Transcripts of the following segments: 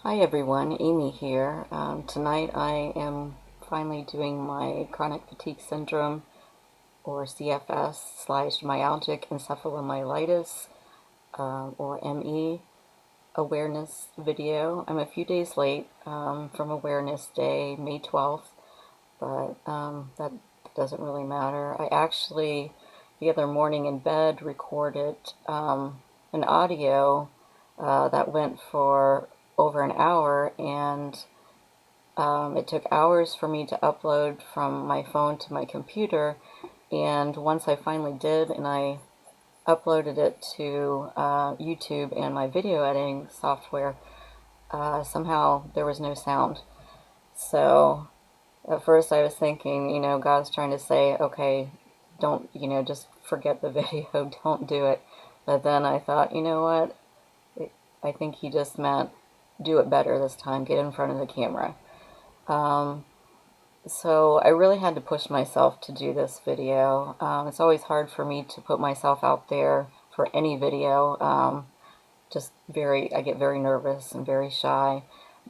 Hi everyone, Amy here. Tonight I am finally doing my chronic fatigue syndrome, or CFS slash myalgic encephalomyelitis, or ME awareness video. I'm a few days late from Awareness Day, May 12th, but that doesn't really matter. I actually, the other morning in bed, recorded an audio that went for over an hour, and it took hours for me to upload from my phone to my computer, and once I finally did, and I uploaded it to YouTube and my video editing software, somehow there was no sound. So at first I was thinking, God's trying to say, okay, don't, just forget the video, don't do it. But then I thought, you know what? I think he just meant do it better this time, get in front of the camera. Um, So I really had to push myself to do this video. It's always hard for me to put myself out there for any video. I get very nervous and very shy,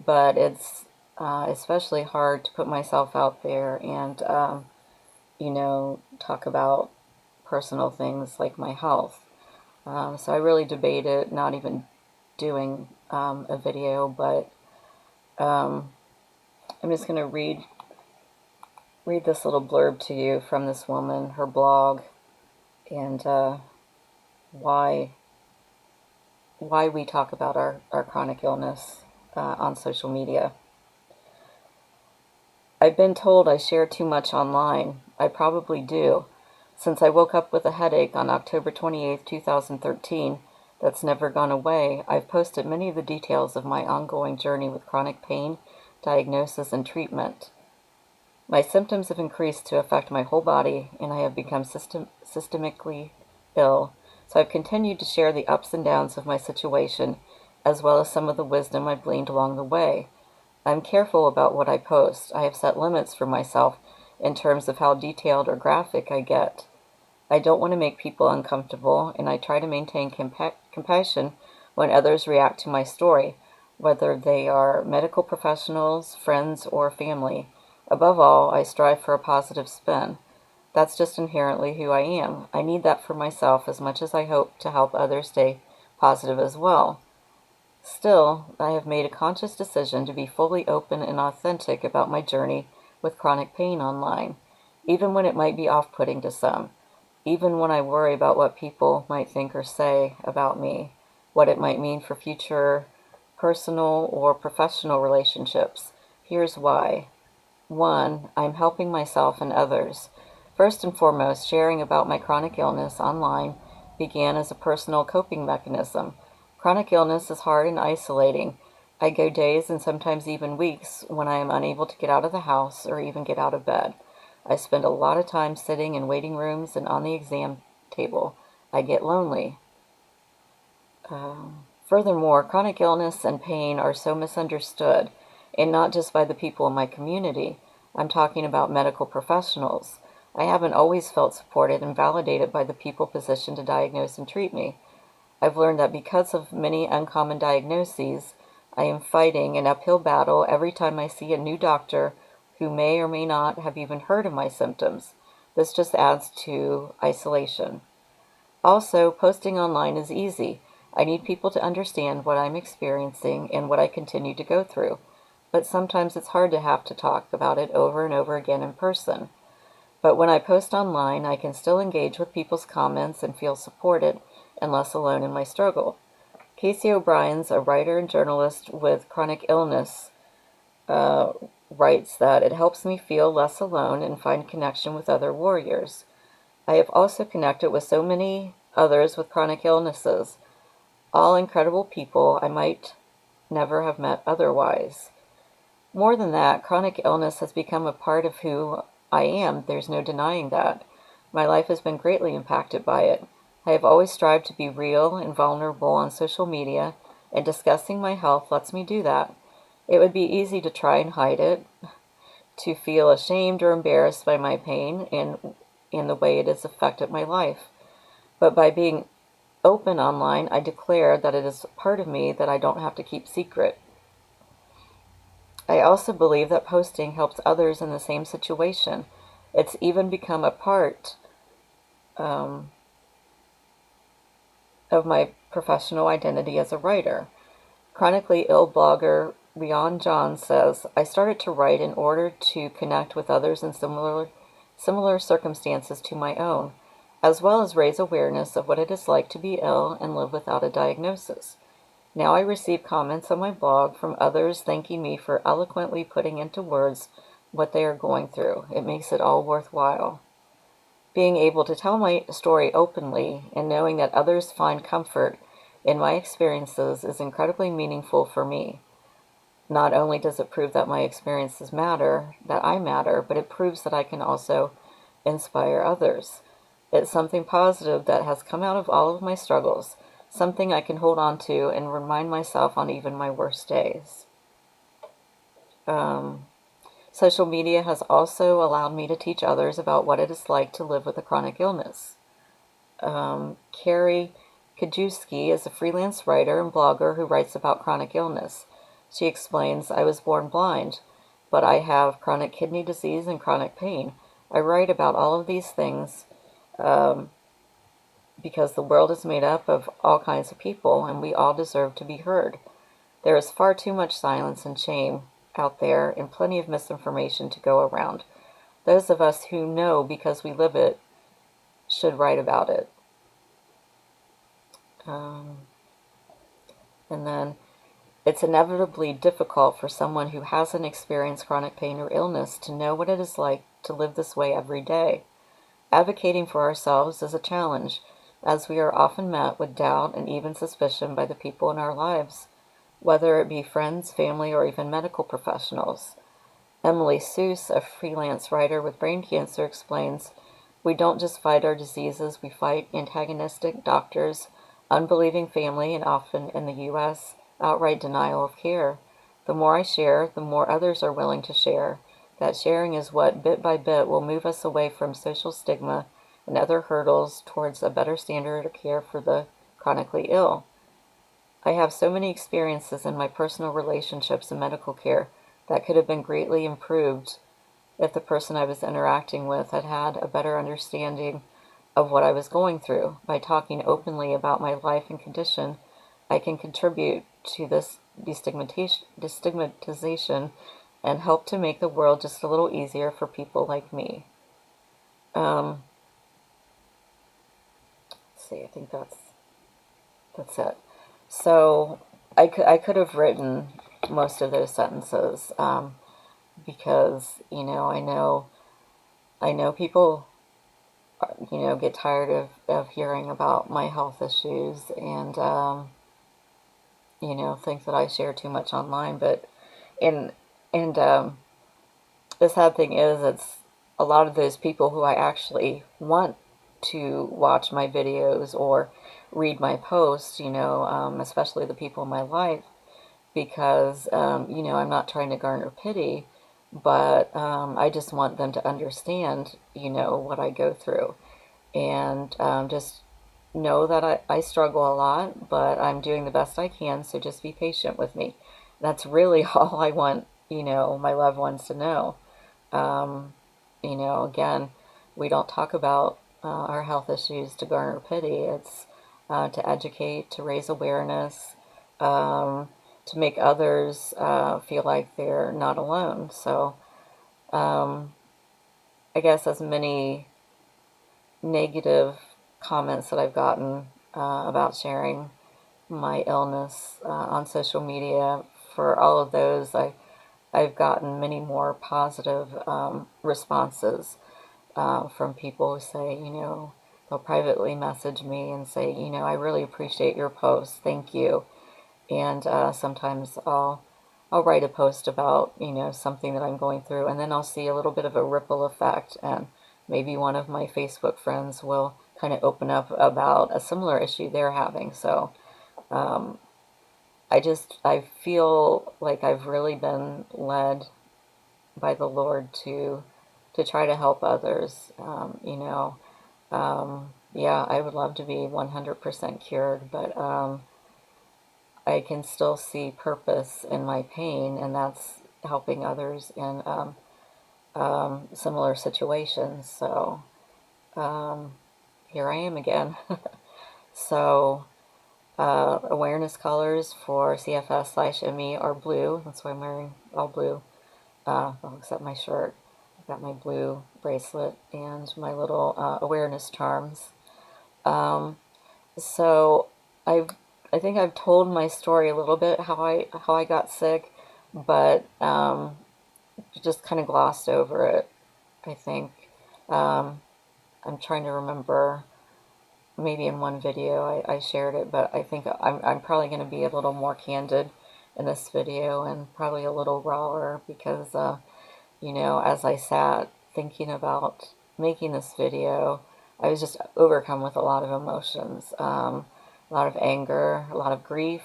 but it's especially hard to put myself out there and, talk about personal things like my health. So I really debated not even doing a video, but um, I'm just going to read this little blurb to you from this woman, her blog, and why we talk about our chronic illness on social media. I've been told I share too much online. I probably do. Since I woke up with a headache on October 28, 2013, that's never gone away, I've posted many of the details of my ongoing journey with chronic pain, diagnosis, and treatment. My symptoms have increased to affect my whole body, and I have become systemically ill, so I've continued to share the ups and downs of my situation, as well as some of the wisdom I've gleaned along the way. I'm careful about what I post. I have set limits for myself in terms of how detailed or graphic I get. I don't want to make people uncomfortable, and I try to maintain compassion when others react to my story, whether they are medical professionals, friends, or family. Above all, I strive for a positive spin. That's just inherently who I am. I need that for myself as much as I hope to help others stay positive as well. Still, I have made a conscious decision to be fully open and authentic about my journey with chronic pain online, even when it might be off-putting to some, even when I worry about what people might think or say about me, what it might mean for future personal or professional relationships. Here's why. 1. I'm helping myself and others. First and foremost, sharing about my chronic illness online began as a personal coping mechanism. Chronic illness is hard and isolating. I go days and sometimes even weeks when I am unable to get out of the house or even get out of bed. I spend a lot of time sitting in waiting rooms and on the exam table. I get lonely. Furthermore, chronic illness and pain are so misunderstood, and not just by the people in my community. I'm talking about medical professionals. I haven't always felt supported and validated by the people positioned to diagnose and treat me. I've learned that because of many uncommon diagnoses, I am fighting an uphill battle every time I see a new doctor who may or may not have even heard of my symptoms. This just adds to isolation. Also, posting online is easy. I need people to understand what I'm experiencing and what I continue to go through. But sometimes it's hard to have to talk about it over and over again in person. But when I post online, I can still engage with people's comments and feel supported and less alone in my struggle. Casey O'Brien's, a writer and journalist with chronic illness, writes that it helps me feel less alone and find connection with other warriors. I have also connected with so many others with chronic illnesses, all incredible people I might never have met otherwise. More than that, chronic illness has become a part of who I am. There's no denying that. My life has been greatly impacted by it. I have always strived to be real and vulnerable on social media, and discussing my health lets me do that. It would be easy to try and hide it, to feel ashamed or embarrassed by my pain and in the way it has affected my life. But by being open online, I declare that it is part of me that I don't have to keep secret. I also believe that posting helps others in the same situation. It's even become a part um, of my professional identity as a writer. Chronically ill blogger Leon John says, I started to write in order to connect with others in similar circumstances to my own, as well as raise awareness of what it is like to be ill and live without a diagnosis. Now I receive comments on my blog from others thanking me for eloquently putting into words what they are going through. It makes it all worthwhile. Being able to tell my story openly and knowing that others find comfort in my experiences is incredibly meaningful for me. Not only does it prove that my experiences matter, that I matter, but it proves that I can also inspire others. It's something positive that has come out of all of my struggles, something I can hold on to and remind myself on even my worst days. Social media has also allowed me to teach others about what it is like to live with a chronic illness. Carrie Kajewski is a freelance writer and blogger who writes about chronic illness. She explains, I was born blind, but I have chronic kidney disease and chronic pain. I write about all of these things because the world is made up of all kinds of people, and we all deserve to be heard. There is far too much silence and shame out there, and plenty of misinformation to go around. Those of us who know because we live it should write about it. And then, it's inevitably difficult for someone who hasn't experienced chronic pain or illness to know what it is like to live this way every day. Advocating for ourselves is a challenge, as we are often met with doubt and even suspicion by the people in our lives, whether it be friends, family, or even medical professionals. Emily Seuss, a freelance writer with brain cancer, explains, we don't just fight our diseases, we fight antagonistic doctors, unbelieving family, and often, in the U.S., outright denial of care. The more I share, the more others are willing to share. That sharing is what, bit by bit, will move us away from social stigma and other hurdles towards a better standard of care for the chronically ill. I have so many experiences in my personal relationships and medical care that could have been greatly improved if the person I was interacting with had had a better understanding of what I was going through. By talking openly about my life and condition, I can contribute to this destigmatization and help to make the world just a little easier for people like me. Let's see, I think that's it. So I could have written most of those sentences because I know people get tired of hearing about my health issues and think that I share too much online. But and the sad thing is, it's a lot of those people who I actually want to watch my videos or read my posts, especially the people in my life, because, I'm not trying to garner pity, but I just want them to understand, what I go through. And just know that I struggle a lot, but I'm doing the best I can, so just be patient with me. That's really all I want, my loved ones to know. Again, we don't talk about our health issues to garner pity. It's to educate, to raise awareness, to make others feel like they're not alone. So I guess as many negative comments that I've gotten about sharing my illness on social media, for all of those, I've gotten many more positive responses from people who say, they'll privately message me and say, I really appreciate your post, thank you. And sometimes I'll write a post about, something that I'm going through, and then I'll see a little bit of a ripple effect, and maybe one of my Facebook friends will kind of open up about a similar issue they're having. So I feel like I've really been led by the Lord to try to help others. Yeah, I would love to be 100% cured, but I can still see purpose in my pain, and that's helping others in similar situations. So here I am again. So awareness colors for CFS/ME are blue. That's why I'm wearing all blue, well, except my shirt. I've got my blue bracelet and my little awareness charms. So I think I've told my story a little bit, how I got sick, but just kind of glossed over it, I think. I'm trying to remember, maybe in one video I shared it, but I think I'm probably going to be a little more candid in this video, and probably a little rawer, because you know, as I sat thinking about making this video, I was just overcome with a lot of emotions, a lot of anger, a lot of grief.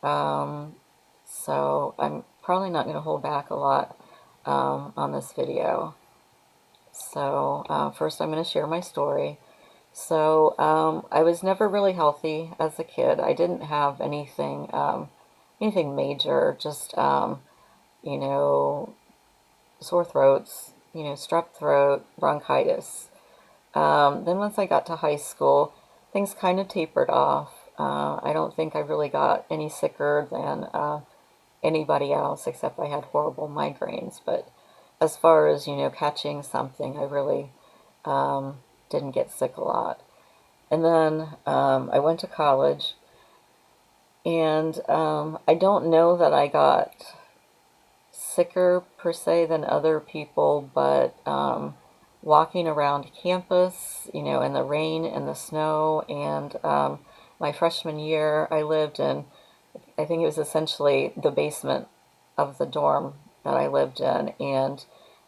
So I'm probably not going to hold back a lot on this video. So first I'm going to share my story. So I was never really healthy as a kid. I didn't have anything major, just you know, sore throats, you know, strep throat, bronchitis. Then once I got to high school, things kind of tapered off. I don't think I really got any sicker than anybody else, except I had horrible migraines. But as far as, you know, catching something, I really didn't get sick a lot. And then I went to college, and I don't know that I got sicker per se than other people, but walking around campus, you know, in the rain and the snow, and my freshman year, I lived in, I think it was essentially the basement of the dorm that I lived in, and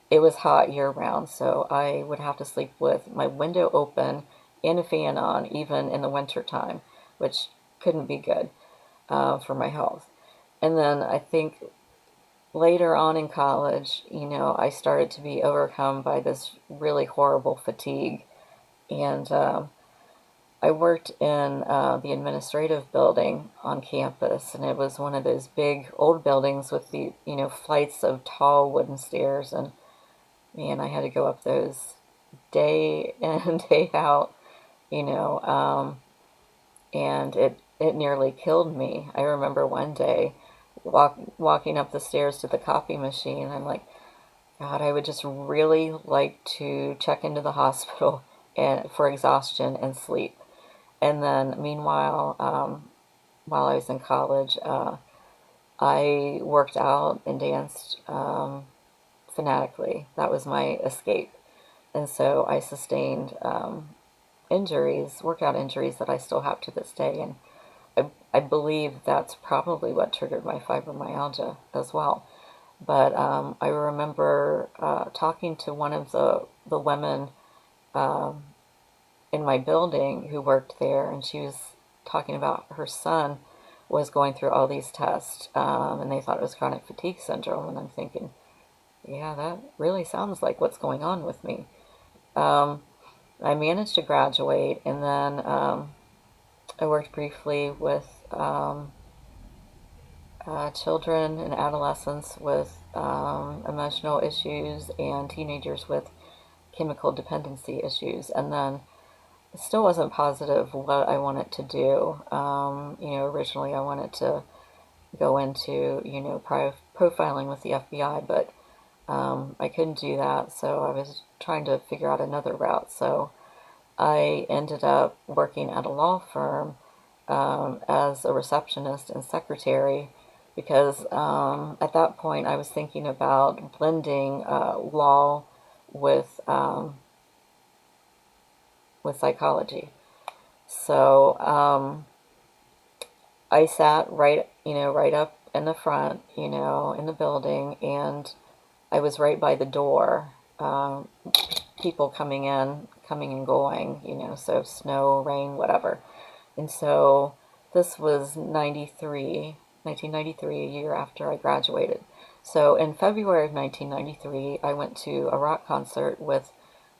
it was hot year round, so I would have to sleep with my window open and a fan on, even in the winter time, which couldn't be good for my health. And then I think later on in college, you know, I started to be overcome by this really horrible fatigue. And I worked in the administrative building on campus, and it was one of those big old buildings with the, you know, flights of tall wooden stairs. And man, I had to go up those day in and day out, you know, and it nearly killed me. I remember one day walking up the stairs to the copy machine. I'm like, God, I would just really like to check into the hospital for exhaustion and sleep. And then, meanwhile, while I was in college, I worked out and danced fanatically. That was my escape. And so I sustained injuries, workout injuries, that I still have to this day. And I believe that's probably what triggered my fibromyalgia as well. But I remember talking to one of the women in my building who worked there, and she was talking about her son was going through all these tests, and they thought it was chronic fatigue syndrome. And I'm thinking, yeah, that really sounds like what's going on with me. I managed to graduate, and then I worked briefly with children and adolescents with emotional issues, and teenagers with chemical dependency issues. And then it still wasn't positive what I wanted to do. You know, originally I wanted to go into, you know, profiling with the FBI, but I couldn't do that, so I was trying to figure out another route. So I ended up working at a law firm as a receptionist and secretary, because at that point I was thinking about blending law with psychology. So I sat right, you know, right up in the front, you know, in the building, and I was right by the door. People coming in, coming and going, you know, so snow, rain, whatever. And so this was 1993, a year after I graduated. So in February of 1993, I went to a rock concert with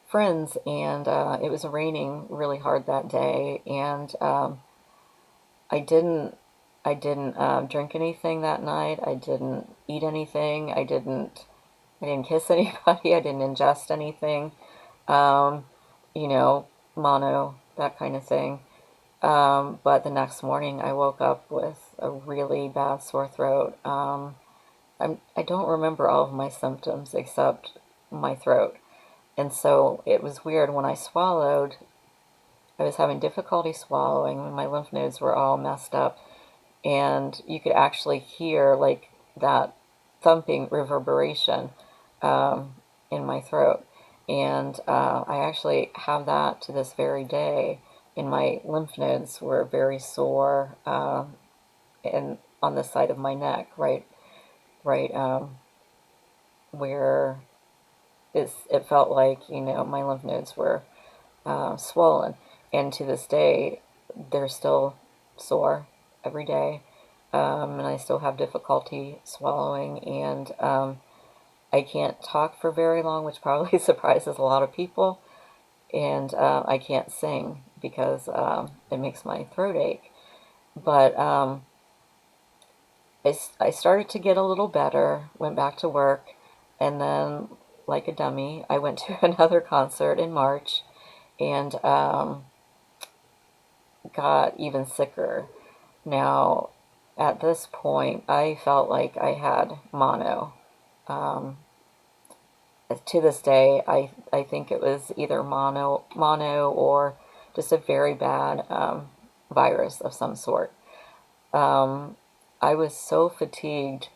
friends, and it was raining really hard that day, and I didn't I didn't drink anything that night. I didn't eat anything. I didn't kiss anybody. I didn't ingest anything. Um, you know, mono, that kind of thing. But the next morning I woke up with a really bad sore throat. I don't remember all of my symptoms except my throat. And so it was weird when I swallowed, I was having difficulty swallowing when my lymph nodes were all messed up. And you could actually hear like that thumping reverberation in my throat. And I actually have that to this very day. And my lymph nodes were very sore and on the side of my neck, right where it felt like, my lymph nodes were swollen. And to this day, they're still sore every day. And I still have difficulty swallowing. And I can't talk for very long, which probably surprises a lot of people. And I can't sing because it makes my throat ache. But I started to get a little better, went back to work, and then, like a dummy, I went to another concert in March and got even sicker. Now, at this point, I felt like I had mono. Um, to this day, I think it was either mono or just a very bad virus of some sort. Um, I was so fatigued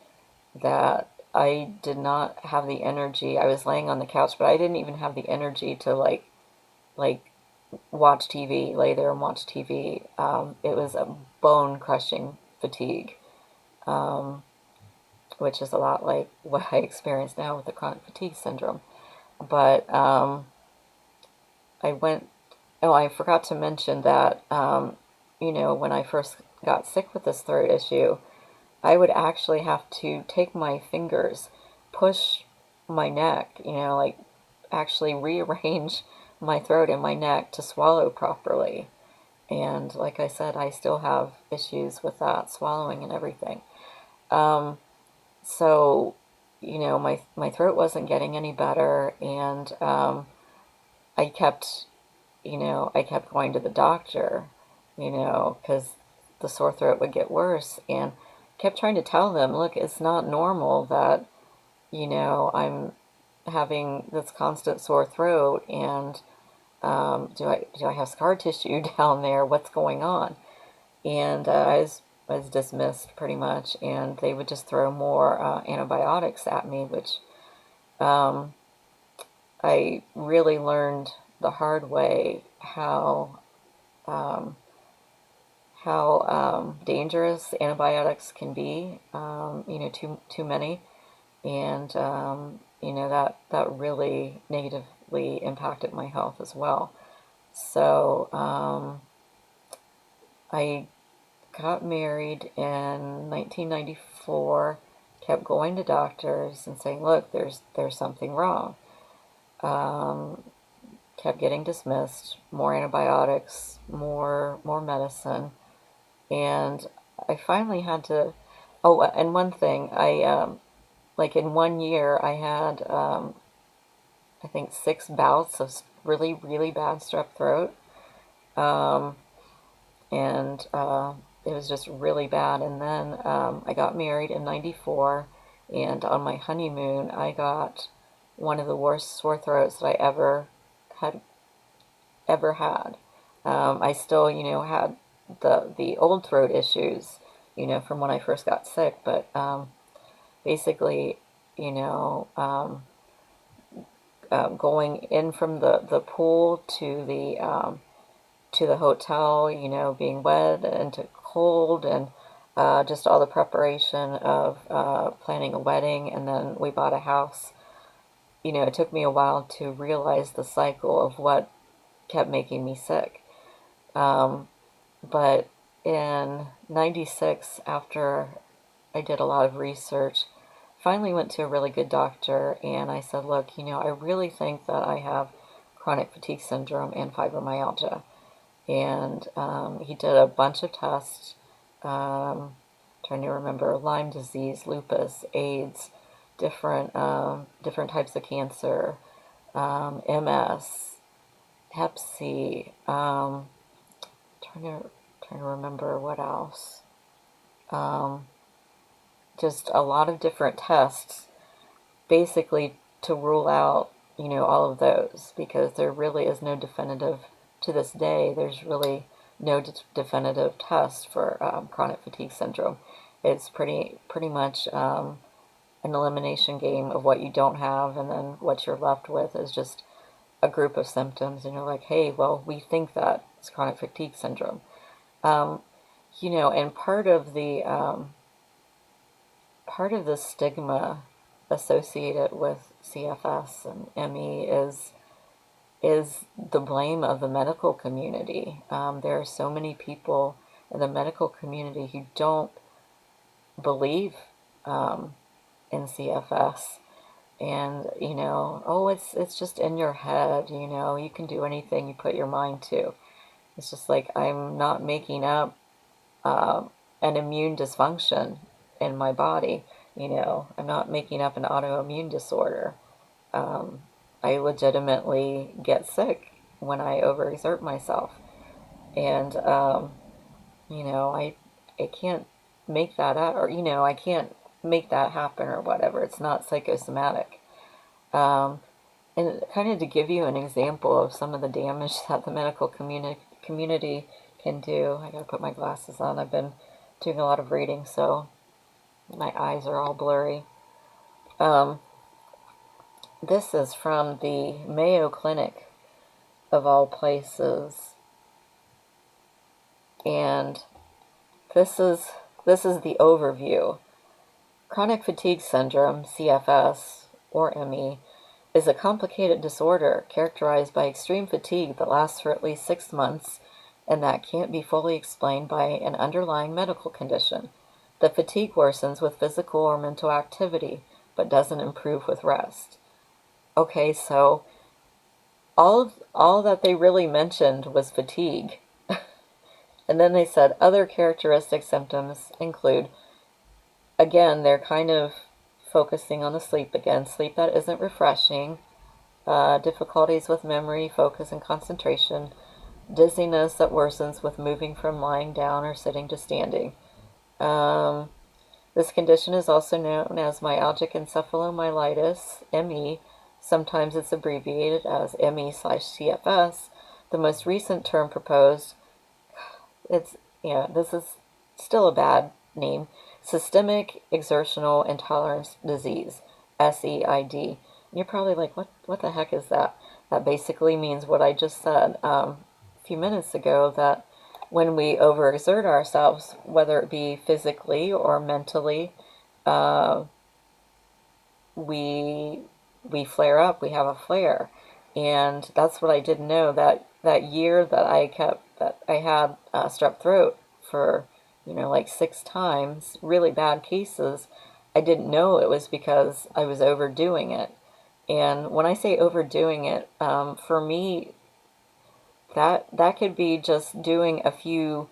that I did not have the energy. I was laying on the couch, but I didn't even have the energy to like watch TV, lay there and watch TV. It was a bone crushing fatigue, um, which is a lot like what I experience now with the chronic fatigue syndrome. But I went. Oh, I forgot to mention that. When I first got sick with this throat issue, I would actually have to take my fingers, push my neck, like actually rearrange my throat and my neck to swallow properly. And like I said, I still have issues with that, swallowing and everything. Um, so, my throat wasn't getting any better, and I kept, I kept going to the doctor, because the sore throat would get worse, and kept trying to tell them, look, it's not normal that, I'm having this constant sore throat, and do I have scar tissue down there? What's going on? And I was dismissed pretty much, and they would just throw more antibiotics at me, which um, I really learned the hard way um, how dangerous antibiotics can be. Too many, and that really negatively impacted my health as well. So I got married in 1994, kept going to doctors and saying, look, there's something wrong. Um, Kept getting dismissed, more antibiotics, more medicine, and I finally had to. Oh, and one thing, I like in 1 year I had I think 6 bouts of really really bad strep throat, um, and it was just really bad. And then I got married in '94, and on my honeymoon I got one of the worst sore throats that I had ever had. I still, had the old throat issues, from when I first got sick, but basically, you know, um, going in from the pool to the hotel, being wet and to cold, and just all the preparation of planning a wedding, and then we bought a house. It took me a while to realize the cycle of what kept making me sick. Um, but in '96, after I did a lot of research, finally went to a really good doctor, and I said, look, I really think that I have chronic fatigue syndrome and fibromyalgia. And he did a bunch of tests, Trying to remember, Lyme disease, lupus, AIDS, different types of cancer, MS, Hep C. Trying to remember what else. Just a lot of different tests, basically to rule out, all of those, because there really is no definitive, to this day, there's really no definitive test for chronic fatigue syndrome. It's pretty much an elimination game of what you don't have, and then what you're left with is just a group of symptoms, and you're like, hey, well, we think that it's chronic fatigue syndrome. And part of the stigma associated with CFS and ME is the blame of the medical community. There are so many people in the medical community who don't believe in CFS, and oh, it's just in your head. You can do anything you put your mind to. It's just like, I'm not making up an immune dysfunction in my body. I'm not making up an autoimmune disorder. I legitimately get sick when I overexert myself. And, I can't make that up, or, I can't make that happen or whatever. It's not psychosomatic. And kind of to give you an example of some of the damage that the medical community can do, I gotta put my glasses on. I've been doing a lot of reading, so my eyes are all blurry. This is from the Mayo Clinic, of all places, and this is the overview. Chronic fatigue syndrome, CFS, or ME, is a complicated disorder characterized by extreme fatigue that lasts for at least 6 months and that can't be fully explained by an underlying medical condition. The fatigue worsens with physical or mental activity, but doesn't improve with rest. Okay, so all that they really mentioned was fatigue. And then they said other characteristic symptoms include, again, they're kind of focusing on the sleep again, sleep that isn't refreshing, difficulties with memory, focus, and concentration, dizziness that worsens with moving from lying down or sitting to standing. This condition is also known as Myalgic Encephalomyelitis, ME. Sometimes it's abbreviated as ME/CFS. The most recent term proposed, this is still a bad name, Systemic Exertional Intolerance Disease, SEID. You're probably like, what the heck is that? That basically means what I just said a few minutes ago, that when we overexert ourselves, whether it be physically or mentally, we flare up, we have a flare. And that's what I didn't know, that year that I had strep throat for, like 6 times, really bad cases. I didn't know it was because I was overdoing it. And when I say overdoing it, for me, that could be just doing a few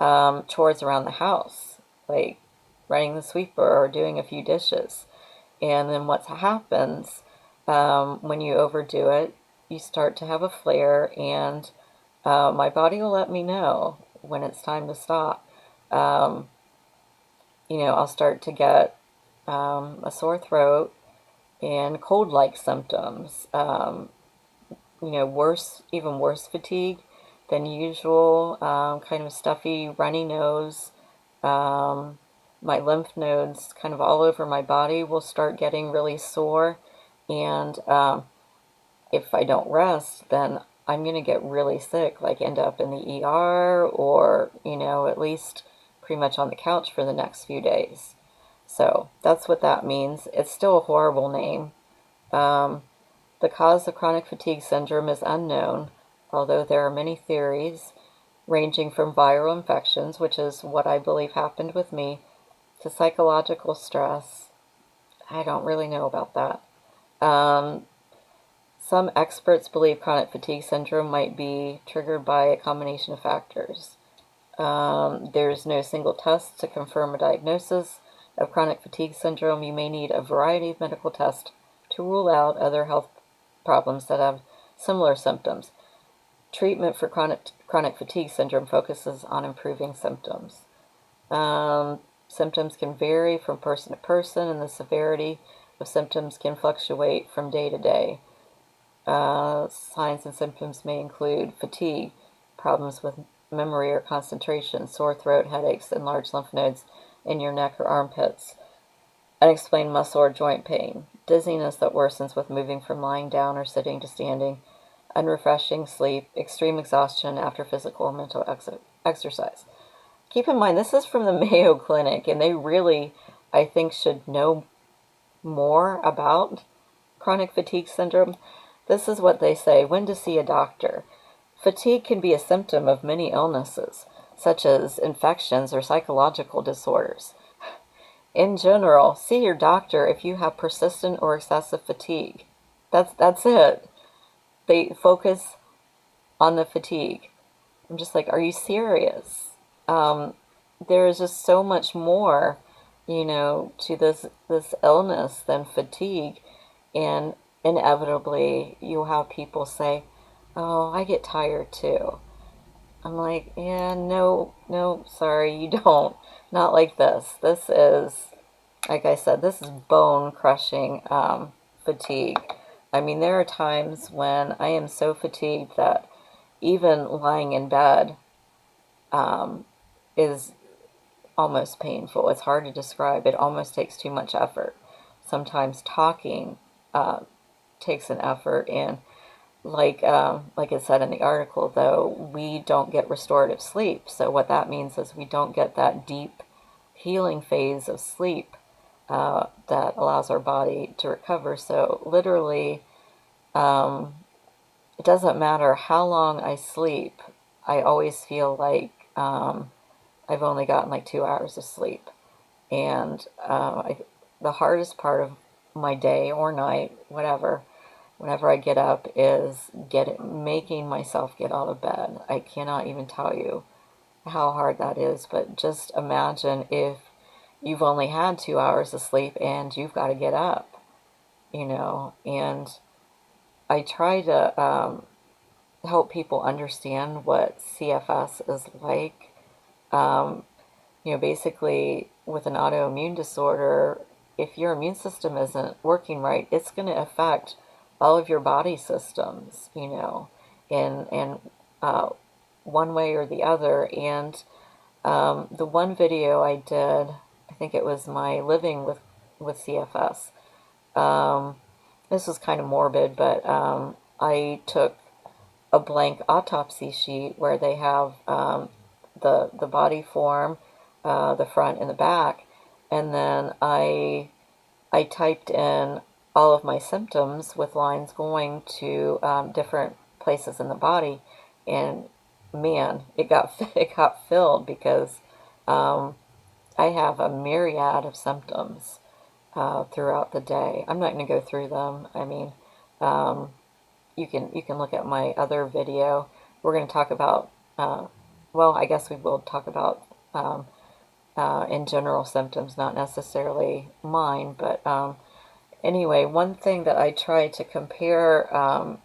chores around the house, like running the sweeper or doing a few dishes. And then what happens when you overdo it, you start to have a flare, and my body will let me know when it's time to stop. I'll start to get a sore throat and cold-like symptoms. Even worse fatigue than usual, kind of stuffy, runny nose. My lymph nodes kind of all over my body will start getting really sore. And if I don't rest, then I'm going to get really sick, like end up in the ER, or, at least pretty much on the couch for the next few days. So that's what that means. It's still a horrible name. The cause of chronic fatigue syndrome is unknown, although there are many theories, ranging from viral infections, which is what I believe happened with me, to psychological stress. I don't really know about that. Some experts believe chronic fatigue syndrome might be triggered by a combination of factors. There's no single test to confirm a diagnosis of chronic fatigue syndrome. You may need a variety of medical tests to rule out other health problems that have similar symptoms. Treatment for chronic fatigue syndrome focuses on improving symptoms. Symptoms can vary from person to person, and the severity of symptoms can fluctuate from day to day. Signs and symptoms may include fatigue, problems with memory or concentration, sore throat, headaches, enlarged lymph nodes in your neck or armpits, unexplained muscle or joint pain, dizziness that worsens with moving from lying down or sitting to standing, unrefreshing sleep, extreme exhaustion after physical or mental exercise. Keep in mind, this is from the Mayo Clinic, and they really, I think, should know more about chronic fatigue syndrome. This is what they say: when to see a doctor. Fatigue can be a symptom of many illnesses, such as infections or psychological disorders. In general, see your doctor if you have persistent or excessive fatigue. That's it. They focus on the fatigue. I'm just like, are you serious? There is just so much more, to this illness than fatigue, and inevitably you'll have people say, "Oh, I get tired too." I'm like, yeah, no, sorry, you don't. Not like this. This is, like I said, this is bone crushing fatigue. I mean, there are times when I am so fatigued that even lying in bed is almost painful. It's hard to describe. It almost takes too much effort. Sometimes talking takes an effort, and like it said in the article, though, we don't get restorative sleep. So what that means is we don't get that deep healing phase of sleep that allows our body to recover. So literally, it doesn't matter how long I sleep, I always feel like I've only gotten like 2 hours of sleep. And the hardest part of my day or night, whatever, whenever I get up, is making myself get out of bed. I cannot even tell you how hard that is, but just imagine if you've only had 2 hours of sleep and you've got to get up, and I try to help people understand what CFS is like. Basically, with an autoimmune disorder, if your immune system isn't working right, it's going to affect all of your body systems, in one way or the other. And the one video I did, I think it was my living with CFS. This was kind of morbid, but I took a blank autopsy sheet where they have the body form, the front and the back, and then I typed in all of my symptoms with lines going to different places in the body, and man, it got filled because I have a myriad of symptoms throughout the day. I'm not going to go through them. I mean, you can look at my other video. We're going to talk about, well, I guess we will talk about in general symptoms, not necessarily mine, but anyway, one thing that I try to compare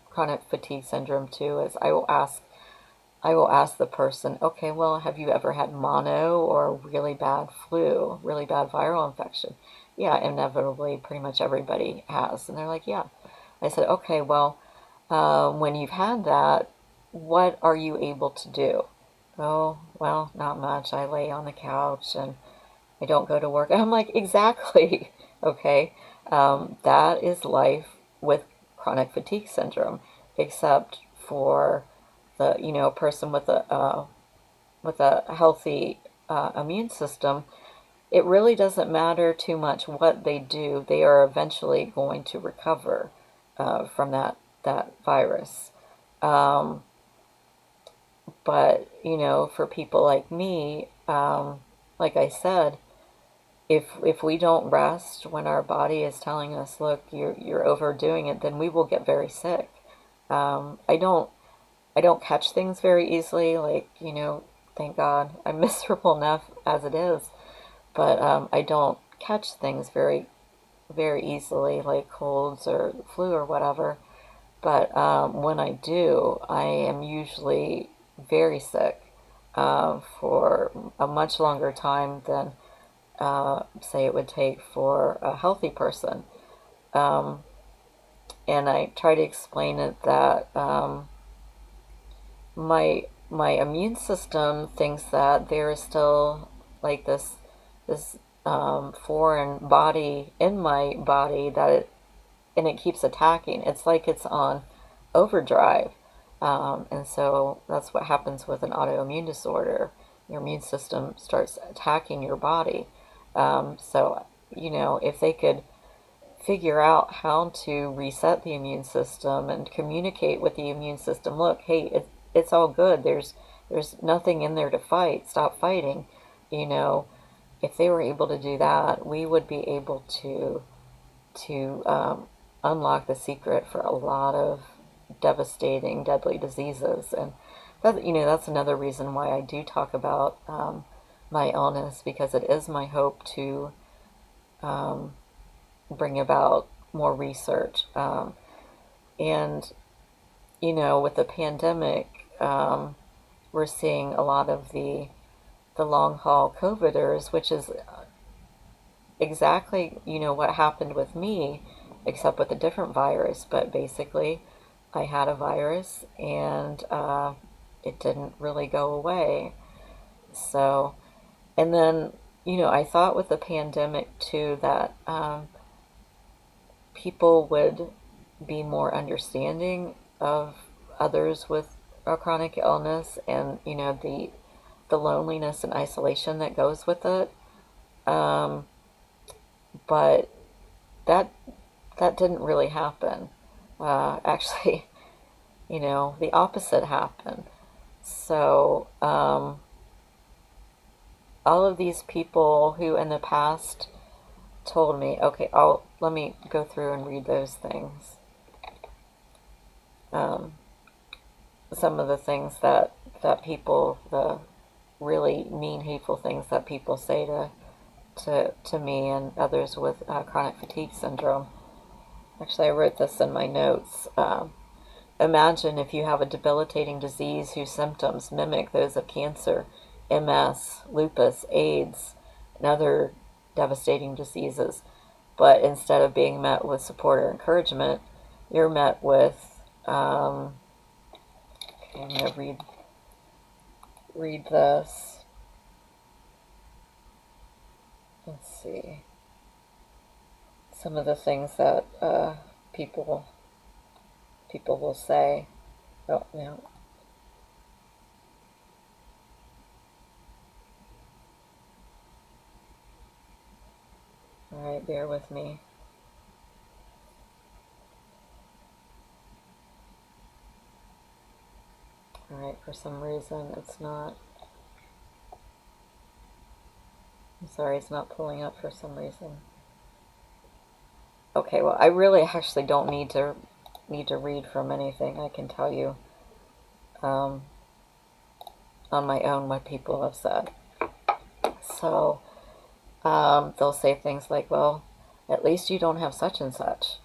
chronic fatigue syndrome to is I will ask the person, okay, well, have you ever had mono or really bad flu, really bad viral infection? Yeah, inevitably, pretty much everybody has. And they're like, yeah. I said, okay, well, when you've had that, what are you able to do? Oh, well, not much. I lay on the couch and I don't go to work. And I'm like, exactly. Okay. That is life with chronic fatigue syndrome, except for a person with a healthy immune system. It really doesn't matter too much what they do. They are eventually going to recover from that virus. But for people like me, like I said, if we don't rest when our body is telling us, look, you're overdoing it, then we will get very sick. I don't catch things very easily, like thank God. I'm miserable enough as it is, but I don't catch things very easily, like colds or flu or whatever. But when I do, I am usually very sick for a much longer time than, say, it would take for a healthy person. Um, and I try to explain it that my immune system thinks that there is still like this foreign body in my body that it keeps attacking. It's like it's on overdrive. And so that's what happens with an autoimmune disorder. Your immune system starts attacking your body. So, if they could figure out how to reset the immune system and communicate with the immune system, look, hey, it's all good. There's nothing in there to fight. Stop fighting. You know, if they were able to do that, we would be able to unlock the secret for a lot of devastating, deadly diseases. And that's another reason why I do talk about my illness, because it is my hope to um, bring about more research. And with the pandemic, we're seeing a lot of the long haul COVIDers, which is exactly what happened with me, except with a different virus. But basically, I had a virus, and it didn't really go away. So, and then I thought with the pandemic too that people would be more understanding of others with a chronic illness, and the loneliness and isolation that goes with it. Um, but that that didn't really happen. Actually, the opposite happened. So all of these people who in the past told me, okay, let me go through and read those things. Um, some of the things that people, the really mean, hateful things that people say to me and others with chronic fatigue syndrome. Actually, I wrote this in my notes. Imagine if you have a debilitating disease whose symptoms mimic those of cancer, MS, lupus, AIDS, and other devastating diseases. But instead of being met with support or encouragement, you're met with, okay, I'm going to read this. Let's see. Some of the things that people will say. Oh, no. All right, bear with me. All right, for some reason it's not. I'm sorry, it's not pulling up for some reason. Okay, well, I really actually don't need to read from anything. I can tell you on my own what people have said. So they'll say things like, "Well, at least you don't have such and such.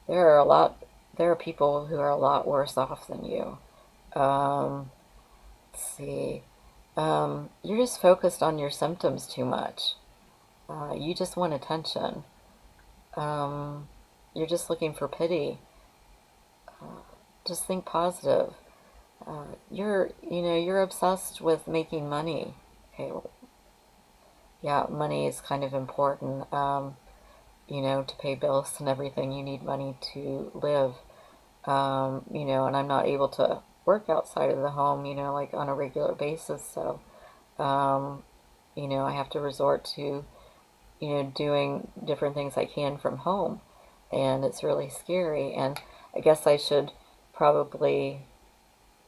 There are people who are a lot worse off than you." Let's see. You're just focused on your symptoms too much. You just want attention. Um, you're just looking for pity. Just think positive. You're obsessed with making money. Okay, well, yeah, money is kind of important. To pay bills and everything, you need money to live. And I'm not able to work outside of the home, like on a regular basis. So, I have to resort to, doing different things I can from home. And it's really scary. And I guess I should probably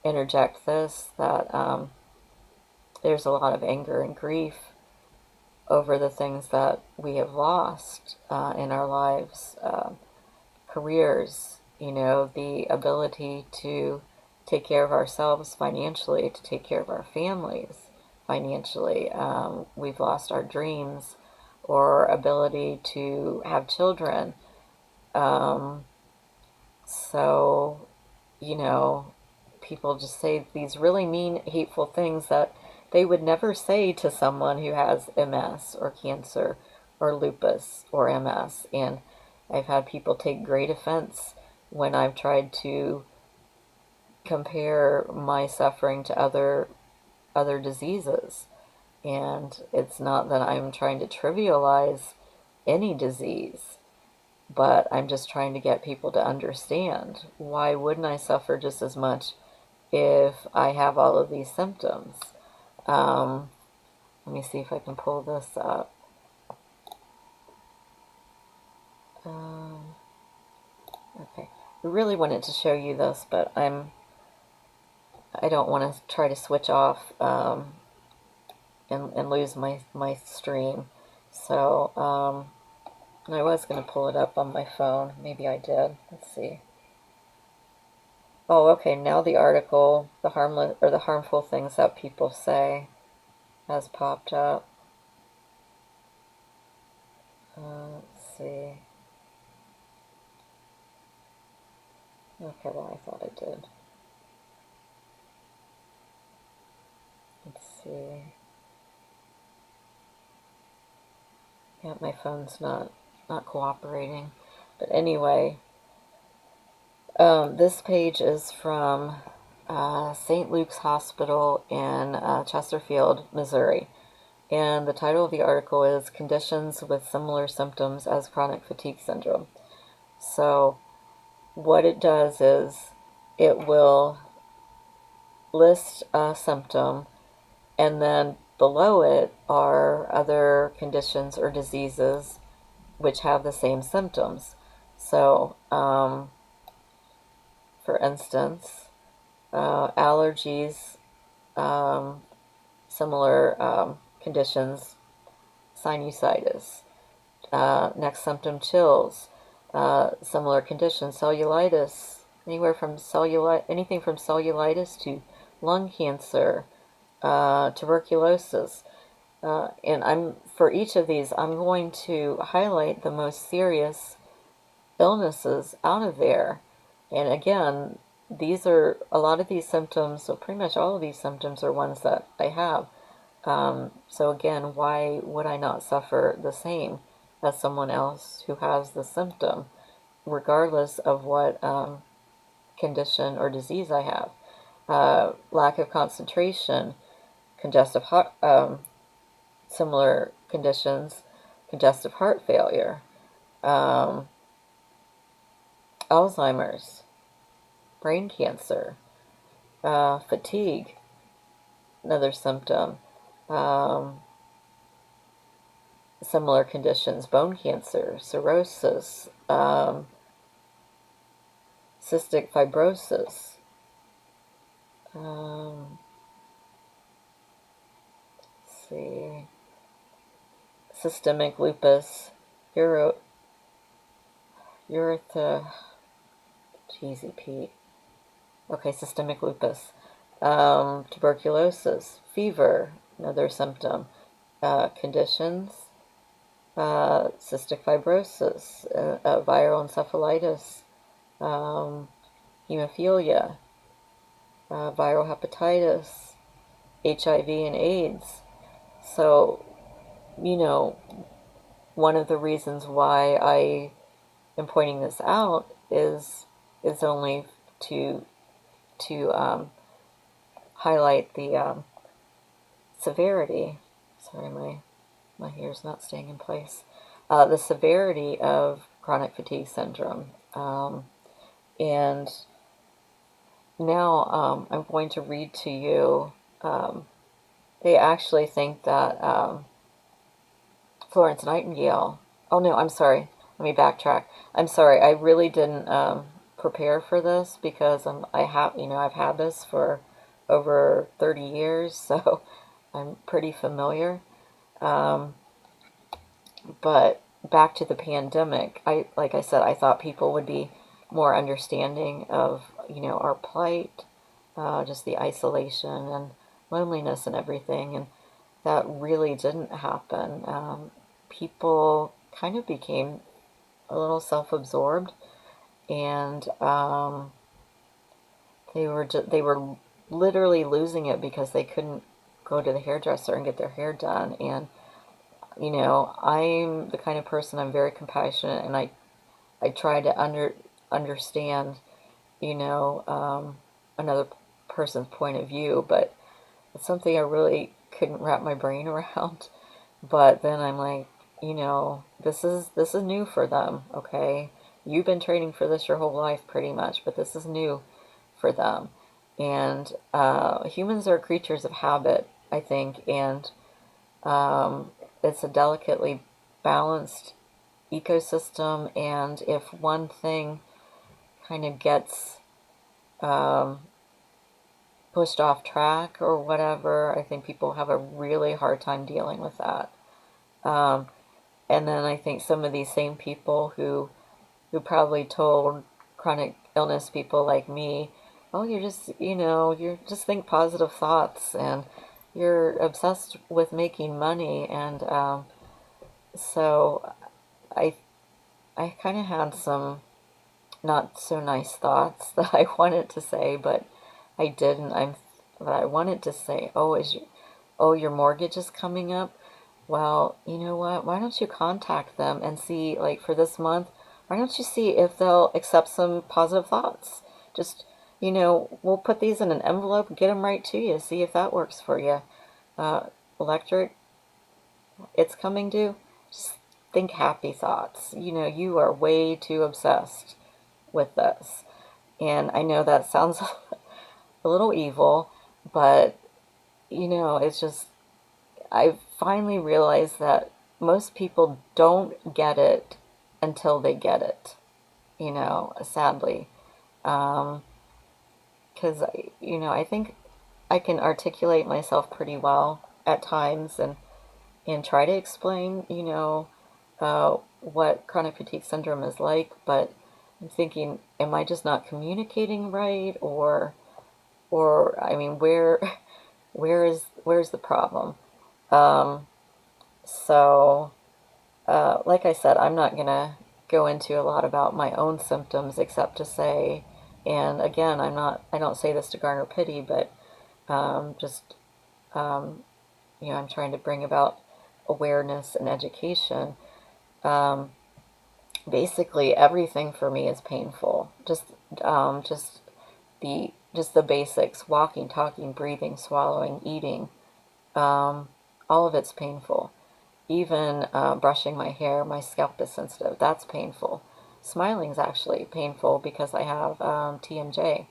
interject this, that there's a lot of anger and grief over the things that we have lost in our lives, careers, the ability to take care of ourselves financially, to take care of our families. financially. We've lost our dreams or ability to have children. Um, so, you know, people just say these really mean, hateful things that they would never say to someone who has MS or cancer or lupus or MS. And I've had people take great offense when I've tried to compare my suffering to other diseases. And it's not that I'm trying to trivialize any disease, but I'm just trying to get people to understand, why wouldn't I suffer just as much if I have all of these symptoms? Um, Let me see if I can pull this up. Um, okay, I really wanted to show you this, but I don't want to try to switch off and lose my stream. So I was going to pull it up on my phone. Maybe I did. Let's see. Oh, okay. Now the article, the harmless or the harmful things that people say, has popped up. Let's see. Okay, well, I thought I did. Let's see. Yeah, my phone's not cooperating. But anyway, this page is from St. Luke's Hospital in Chesterfield, Missouri. And the title of the article is Conditions with Similar Symptoms as Chronic Fatigue Syndrome. So what it does is it will list a symptom, and then below it are other conditions or diseases which have the same symptoms. So, for instance, allergies, similar conditions, sinusitis. Next symptom, chills, similar conditions, cellulitis, anything from cellulitis to lung cancer, tuberculosis. And for each of these, I'm going to highlight the most serious illnesses out of there. And again, a lot of these symptoms, so pretty much all of these symptoms are ones that I have. So again, why would I not suffer the same as someone else who has the symptom, regardless of what condition or disease I have? Lack of concentration, congestive heart, similar conditions, congestive heart failure, Alzheimer's, brain cancer, fatigue, another symptom, similar conditions, bone cancer, cirrhosis, cystic fibrosis, let's see, systemic lupus, Jeezy Pete. Okay, systemic lupus, tuberculosis, fever, another symptom, conditions, cystic fibrosis, viral encephalitis, hemophilia, viral hepatitis, HIV and AIDS. So, one of the reasons why I am pointing this out is only to highlight the severity. Sorry, my hair's not staying in place. The severity of chronic fatigue syndrome. And now I'm going to read to you. They actually think that Florence Nightingale. Oh no, I'm sorry. Let me backtrack. I'm sorry. I really didn't prepare for this because I've had this for over 30 years, so I'm pretty familiar. But back to the pandemic, like I said, I thought people would be more understanding of our plight, just the isolation and loneliness and everything. And that really didn't happen. People kind of became a little self-absorbed, and they were literally losing it because they couldn't go to the hairdresser and get their hair done. And I'm the kind of person, I'm very compassionate, and I try to understand another person's point of view, but it's something I really couldn't wrap my brain around. But then I'm like, this is new for them, okay? You've been training for this your whole life pretty much, but this is new for them. And humans are creatures of habit, I think, and it's a delicately balanced ecosystem, and if one thing kind of gets um, pushed off track or whatever, I think people have a really hard time dealing with that. Um, and then I think some of these same people who probably told chronic illness people like me, oh, you just think positive thoughts, and you're obsessed with making money. And so I, I kind of had some not so nice thoughts that I wanted to say, but I didn't. But I wanted to say, your mortgage is coming up. Well, you know what? Why don't you contact them and see, like, for this month, why don't you see if they'll accept some positive thoughts? Just, we'll put these in an envelope, get them right to you, see if that works for you. Uh, Electric, it's coming due. Just think happy thoughts. You are way too obsessed with this. And I know that sounds a little evil, but, it's just, I finally realized that most people don't get it until they get it, sadly. Because, I think I can articulate myself pretty well at times, and try to explain, what chronic fatigue syndrome is like, but I'm thinking, am I just not communicating right, or I mean, where's the problem? Um, so, like I said, I'm not gonna go into a lot about my own symptoms, except to say, and again, I don't say this to garner pity, but just I'm trying to bring about awareness and education. Um, Basically, everything for me is painful. Just the basics: walking, talking, breathing, swallowing, eating. All of it's painful. Even brushing my hair, my scalp is sensitive. That's painful. Smiling is actually painful because I have TMJ.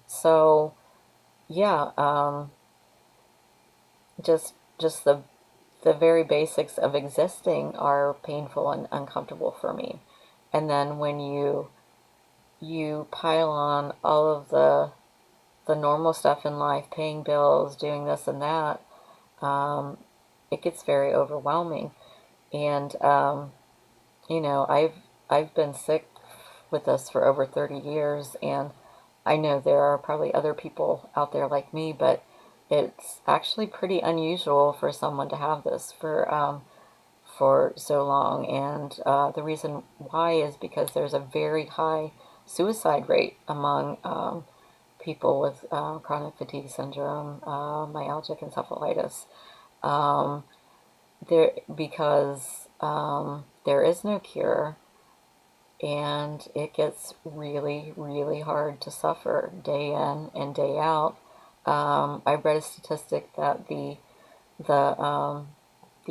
So yeah, just the very basics of existing are painful and uncomfortable for me. And then when you pile on all of the normal stuff in life, paying bills, doing this and that, um, it gets very overwhelming. And I've been sick with this for over 30 years, and I know there are probably other people out there like me, but it's actually pretty unusual for someone to have this for so long. And the reason why is because there's a very high suicide rate among people with chronic fatigue syndrome, myalgic encephalitis. Um, because there is no cure, and it gets really, really hard to suffer day in and day out. I read a statistic that the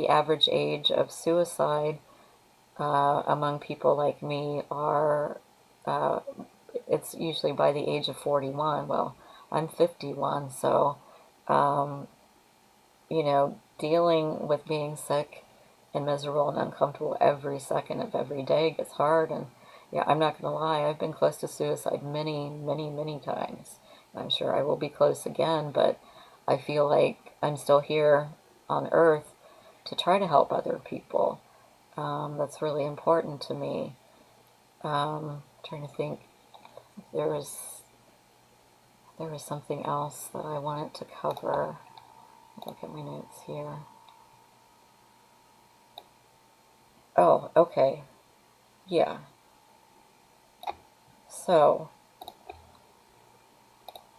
average age of suicide among people like me are it's usually by the age of 41. Well, I'm 51, so um, dealing with being sick and miserable and uncomfortable every second of every day gets hard. And yeah, I'm not going to lie, I've been close to suicide many, many, many times. I'm sure I will be close again, but I feel like I'm still here on Earth to try to help other people. That's really important to me. Trying to think, there was there was something else that I wanted to cover. Look at my notes here. Oh, okay. Yeah. So,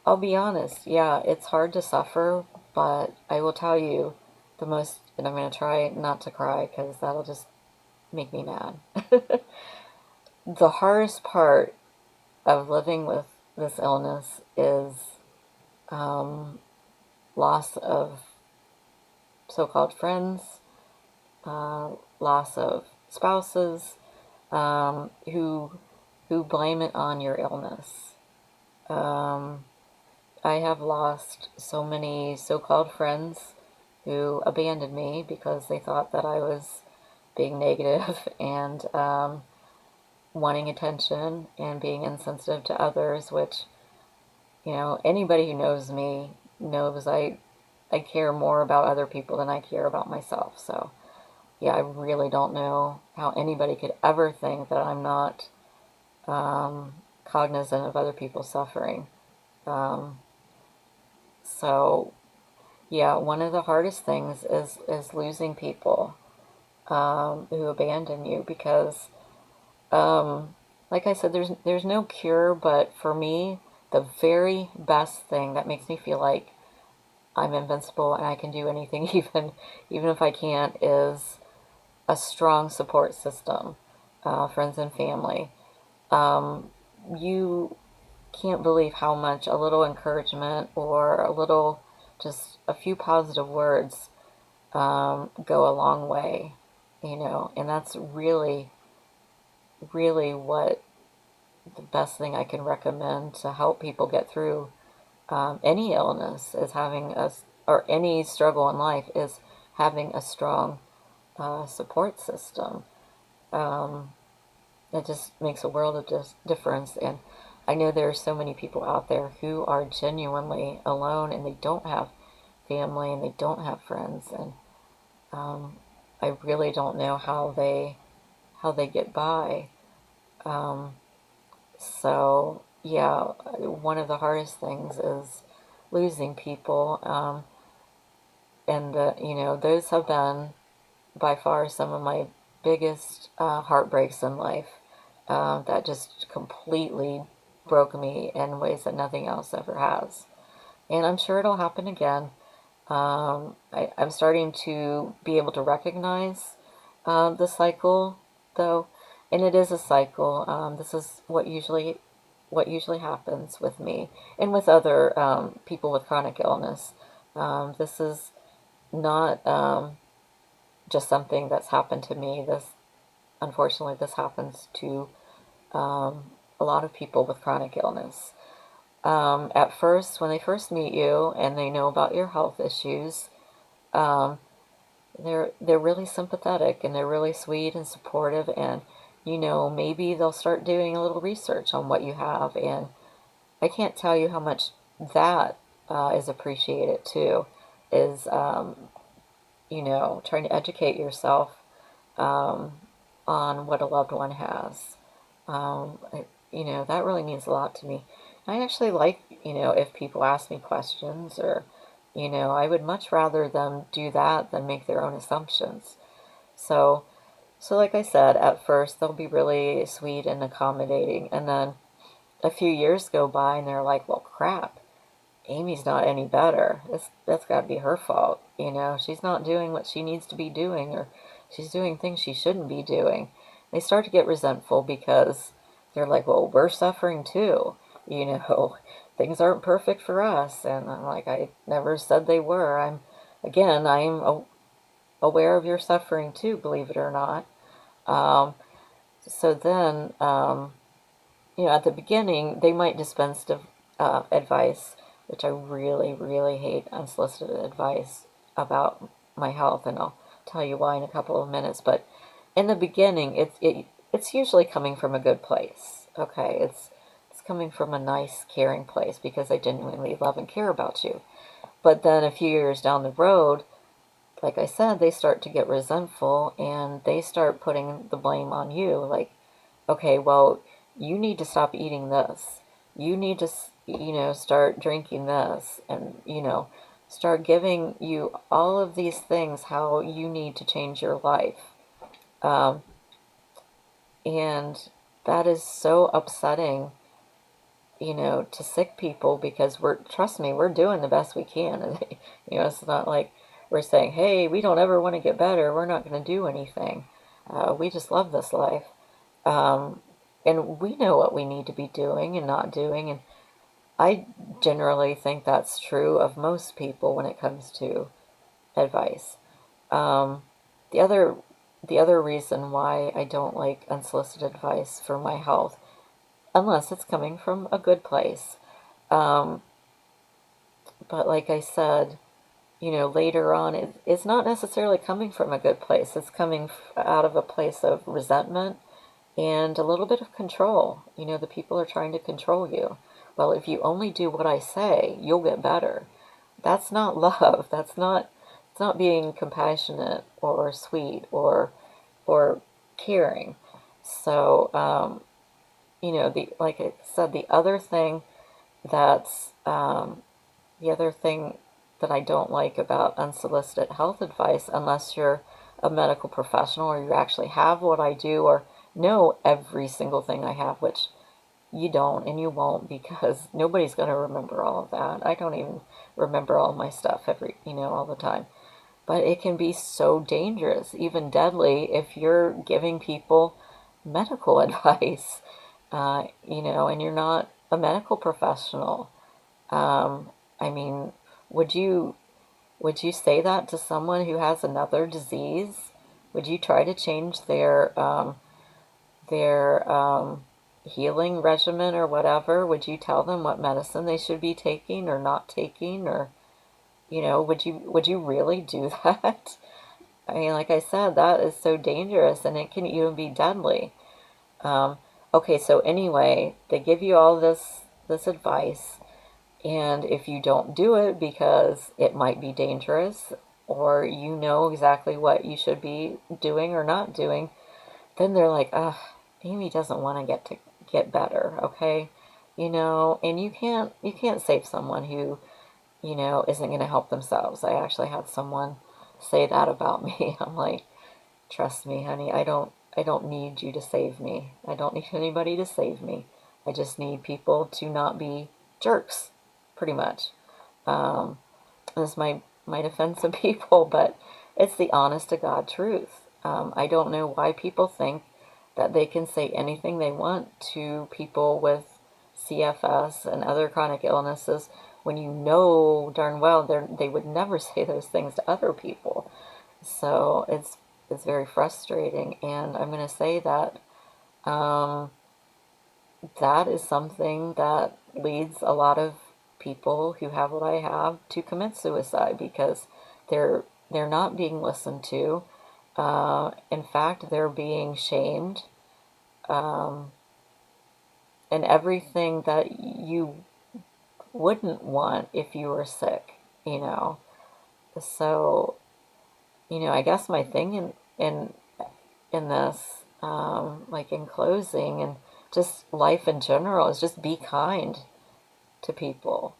I'll be honest. Yeah, it's hard to suffer, but I will tell you the most, and I'm going to try not to cry because that'll just make me mad. The hardest part of living with this illness is um, loss of so-called friends, uh, loss of spouses, who blame it on your illness. Um, I have lost so many so-called friends who abandoned me because they thought that I was being negative and wanting attention and being insensitive to others, which, anybody who knows me knows I care more about other people than I care about myself. So, yeah, I really don't know how anybody could ever think that I'm not cognizant of other people's suffering. Um, so, yeah, one of the hardest things is losing people who abandon you because, um, like I said, there's no cure, but for me, the very best thing that makes me feel like I'm invincible and I can do anything, even if I can't, is a strong support system, friends and family. Um, you can't believe how much a little encouragement or just a few positive words go a long way, and that's really, really what the best thing I can recommend to help people get through any illness is or any struggle in life is having a strong support system. Um, it just makes a world of difference. And I know there are so many people out there who are genuinely alone and they don't have family and they don't have friends. And um, I really don't know how they get by. Um, so yeah, one of the hardest things is losing people. And those have been by far some of my biggest heartbreaks in life. That just completely broke me in ways that nothing else ever has. And I'm sure it'll happen again. I'm starting to be able to recognize the cycle, though, and it is a cycle. This is what usually happens with me and with other people with chronic illness. This is not just something that's happened to me. Unfortunately, this happens to a lot of people with chronic illness. At first, when they first meet you and they know about your health issues, um, they're really sympathetic and they're really sweet and supportive, and maybe they'll start doing a little research on what you have, and I can't tell you how much that is appreciated too. Is trying to educate yourself um, on what a loved one has. That really means a lot to me. I actually like, if people ask me questions or, I would much rather them do that than make their own assumptions. So, so like I said, at first they'll be really sweet and accommodating, and then a few years go by and they're like, well, crap, Amy's not any better. That's got to be her fault. She's not doing what she needs to be doing, or she's doing things she shouldn't be doing. They start to get resentful because they're like, well, we're suffering too. Things aren't perfect for us. And I'm like, I never said they were. I'm aware of your suffering too, believe it or not. Um, so then, at the beginning, they might dispense advice, which I really, really hate unsolicited advice about my health, and I'll tell you why in a couple of minutes. But in the beginning, it's usually coming from a good place. Okay, it's coming from a nice, caring place because I genuinely love and care about you. But then a few years down the road, like I said, they start to get resentful and they start putting the blame on you. Like, okay, well, you need to stop eating this. You need to, start drinking this, and, start giving you all of these things how you need to change your life. Um, and that is so upsetting, to sick people, because trust me, we're doing the best we can. And, it's not like we're saying, hey, we don't ever want to get better. We're not going to do anything. We just love this life. Um, and we know what we need to be doing and not doing. And I generally think that's true of most people when it comes to advice. Um, the other the other reason why I don't like unsolicited advice for my health, unless it's coming from a good place. Um, but like I said, later on, it's not necessarily coming from a good place. It's coming out of a place of resentment and a little bit of control. The people are trying to control you. Well, if you only do what I say, you'll get better. That's not love. It's not being compassionate or sweet or caring. So, like I said, that's the other thing that I don't like about unsolicited health advice, unless you're a medical professional or you actually have what I do or know every single thing I have, which you don't and you won't, because nobody's going to remember all of that. I don't even remember all my stuff all the time. But it can be so dangerous, even deadly, if you're giving people medical advice, and you're not a medical professional. Um, I mean, would you would you say that to someone who has another disease? Would you try to change their healing regimen or whatever? Would you tell them what medicine they should be taking or not taking, or would you really do that? I mean, like I said, that is so dangerous, and it can even be deadly. Um, okay, so anyway, they give you all this advice, and if you don't do it because it might be dangerous, or you know exactly what you should be doing or not doing, then they're like, ugh, Amy doesn't want to get better, okay? And you can't save someone who, isn't going to help themselves. I actually had someone say that about me. I'm like, trust me, honey, I don't need you to save me. I don't need anybody to save me. I just need people to not be jerks, pretty much. Um, this might offend some people, but it's the honest to God truth. I don't know why people think that they can say anything they want to people with CFS and other chronic illnesses when you know darn well they would never say those things to other people. So it's very frustrating, and I'm going to say that um, that is something that leads a lot of people who have what I have to commit suicide, because they're not being listened to. In fact, they're being shamed, um, and everything that you wouldn't want if you were sick. You know, so I guess my thing in this, like in closing and just life in general, is just be kind to people.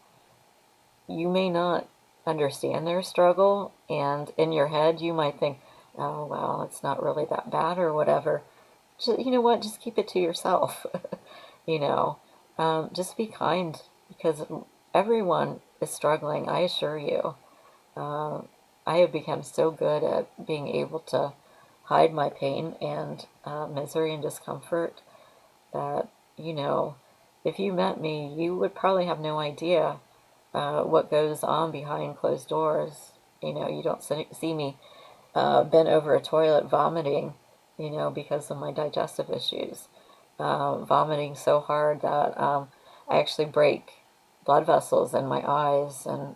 You may not understand their struggle, and in your head you might think, oh, well, it's not really that bad or whatever. Just, you know what? Just keep it to yourself. you know, just be kind, because everyone is struggling, I assure you. Um, I have become so good at being able to hide my pain and misery and discomfort that, if you met me, you would probably have no idea what goes on behind closed doors. You don't see me bent over a toilet vomiting, because of my digestive issues. Vomiting so hard that I actually break blood vessels in my eyes and,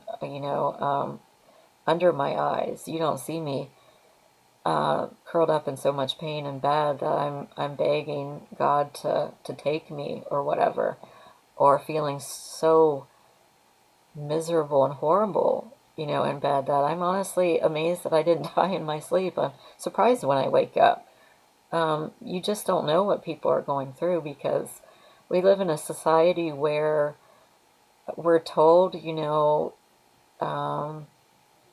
under my eyes. You don't see me curled up in so much pain in bed that I'm begging God to take me or whatever, or feeling so miserable and horrible, in bed, that I'm honestly amazed that I didn't die in my sleep. I'm surprised when I wake up. You just don't know what people are going through, because we live in a society where we're told, um,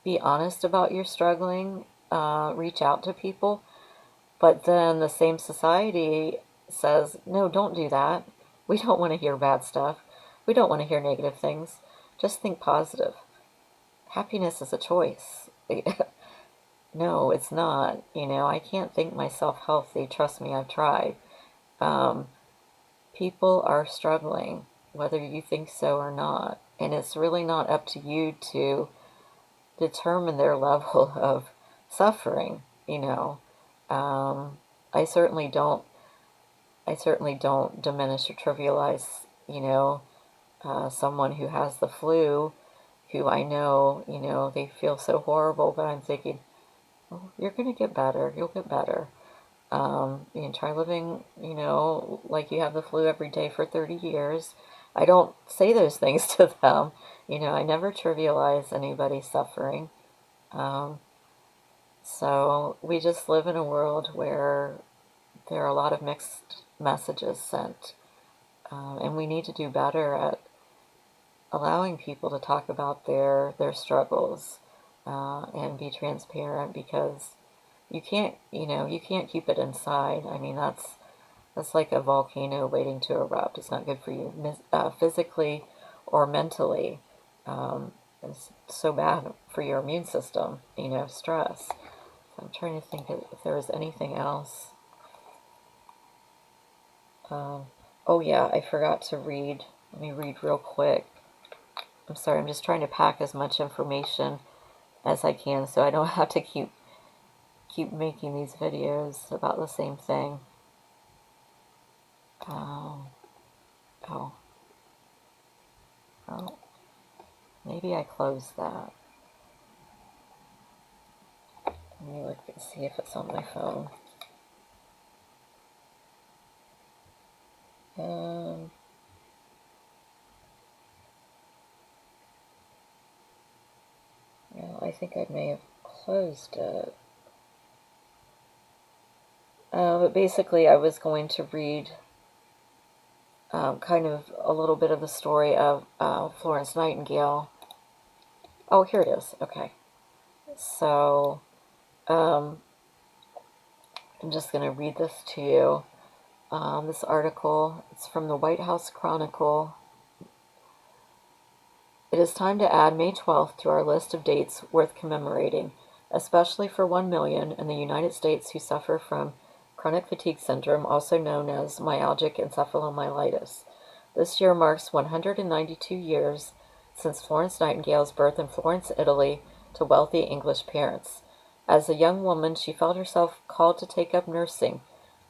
be honest about your struggling, reach out to people. But then the same society says, no, don't do that. We don't want to hear bad stuff. We don't want to hear negative things. Just think positive. Happiness is a choice. No, it's not. I can't think myself healthy. Trust me, I've tried. Um, People are struggling, whether you think so or not. And it's really not up to you to determine their level of suffering, you know. Um, I certainly don't diminish or trivialize, someone who has the flu, who I know, they feel so horrible, but I'm thinking, oh, you're going to get better. You'll get better. Try living, like you have the flu every day for 30 years. I don't say those things to them. I never trivialize anybody's suffering. Um, so we just live in a world where there are a lot of mixed messages sent. And we need to do better at allowing people to talk about their struggles and be transparent, because you can't keep it inside. I mean, that's like a volcano waiting to erupt. It's not good for you physically or mentally. It's so bad for your immune system, stress. So I'm trying to think if there was anything else. Oh yeah, I forgot to read. Let me read real quick. I'm sorry, I'm just trying to pack as much information as I can so I don't have to keep making these videos about the same thing. Um, oh, oh, maybe I closed that. Let me look and see if it's on my phone. Well, I think I may have closed it. But basically, I was going to read kind of a little bit of the story of Florence Nightingale. Oh, here it is. Okay. So, I'm just going to read this to you. This article, it's from the White House Chronicle. It is time to add May 12th to our list of dates worth commemorating, especially for 1 million in the United States who suffer from chronic fatigue syndrome, also known as myalgic encephalomyelitis. This year marks 192 years since Florence Nightingale's birth in Florence, Italy, to wealthy English parents. As a young woman, she felt herself called to take up nursing.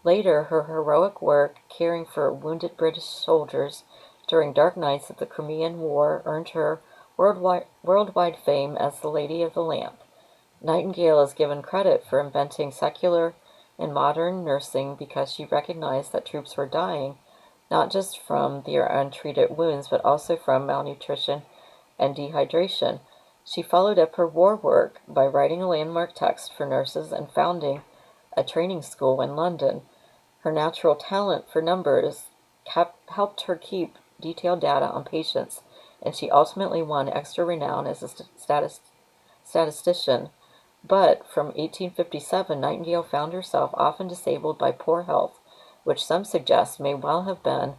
Later, her heroic work caring for wounded British soldiers during dark nights of the Crimean War earned her worldwide fame as the Lady of the Lamp. Nightingale is given credit for inventing secular and modern nursing because she recognized that troops were dying, not just from their untreated wounds, but also from malnutrition and dehydration. She followed up her war work by writing a landmark text for nurses and founding a training school in London. Her natural talent for numbers helped her keep detailed data on patients, and she ultimately won extra renown as a statistician. But from 1857, Nightingale found herself often disabled by poor health, which some suggest may well have been